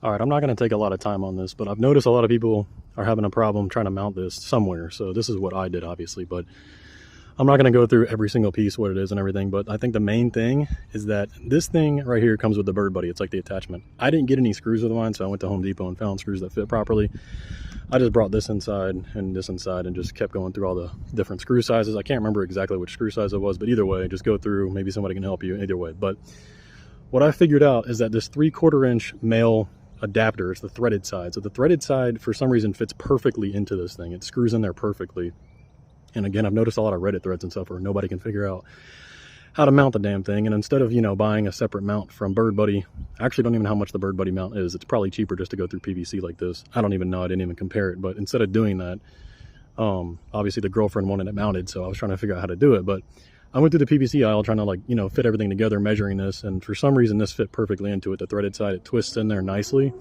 All right, I'm not going to take a lot of time on this, but I've noticed a lot of people are having a problem trying to mount this somewhere. So this is what I did, obviously, but I'm not going to go through every single piece, what it is and everything. But I think the main thing is that this thing right here comes with the Bird Buddy. It's like the attachment. I didn't get any screws with mine, so I went to Home Depot and found screws that fit properly. I just brought this inside and this inside and just kept going through all the different screw sizes. I can't remember exactly which screw size it was, but either way, just go through. Maybe somebody can help you either way. But what I figured out is that this 3/4 inch male adapter is the threaded side. So the threaded side, for some reason, fits perfectly into this thing. It screws in there perfectly. And again, I've noticed a lot of Reddit threads and stuff where nobody can figure out how to mount the damn thing. And instead of, buying a separate mount from Bird Buddy, I actually don't even know how much the Bird Buddy mount is. It's probably cheaper just to go through PVC like this. I don't even know. I didn't even compare it. But instead of doing that, obviously the girlfriend wanted it mounted, so I was trying to figure out how to do it. But I went through the PVC aisle trying to fit everything together, measuring this, and for some reason this fit perfectly into it. The threaded side, it twists in there nicely.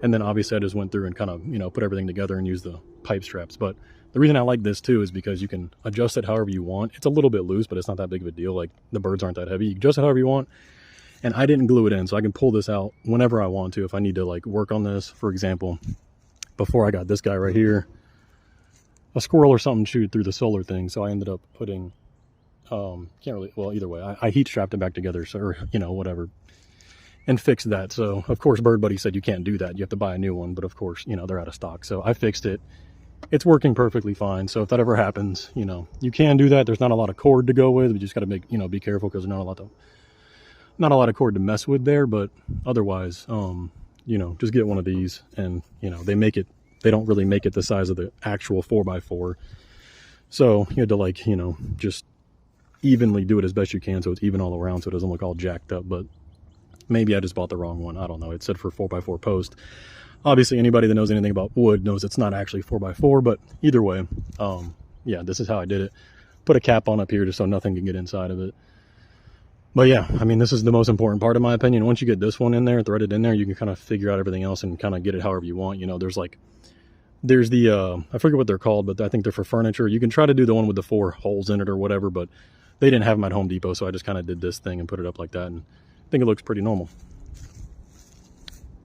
And then obviously I just went through and kind of, put everything together and used the pipe straps. But the reason I like this too is because you can adjust it however you want. It's a little bit loose, but it's not that big of a deal. Like, the birds aren't that heavy. You can adjust it however you want. And I didn't glue it in, so I can pull this out whenever I want to. If I need to work on this, for example, before I got this guy right here, a squirrel or something chewed through the solar thing. So I ended up putting, either way, I heat strapped it back together. So, or, whatever, and fixed that. So of course Bird Buddy said you can't do that, you have to buy a new one, but of course they're out of stock, so I fixed it. It's working perfectly fine. So if that ever happens, you can do that. There's not a lot of cord to go with. We just got to be careful, because there's not a lot of cord to mess with there. But otherwise, just get one of these, and they don't really make it the size of the actual 4x4, so you had to just evenly do it as best you can, so it's even all around, so it doesn't look all jacked up. But maybe I just bought the wrong one. I don't know. It said for 4x4 post. Obviously, anybody that knows anything about wood knows it's not actually 4x4, but either way, yeah, this is how I did it. Put a cap on up here just so nothing can get inside of it. But yeah, this is the most important part, in my opinion. Once you get this one in there, threaded in there, you can kind of figure out everything else and kind of get it however you want. There's the, I forget what they're called, but I think they're for furniture. You can try to do the one with the 4 holes in it or whatever, but they didn't have them at Home Depot, so I just kind of did this thing and put it up like that, and I think it looks pretty normal.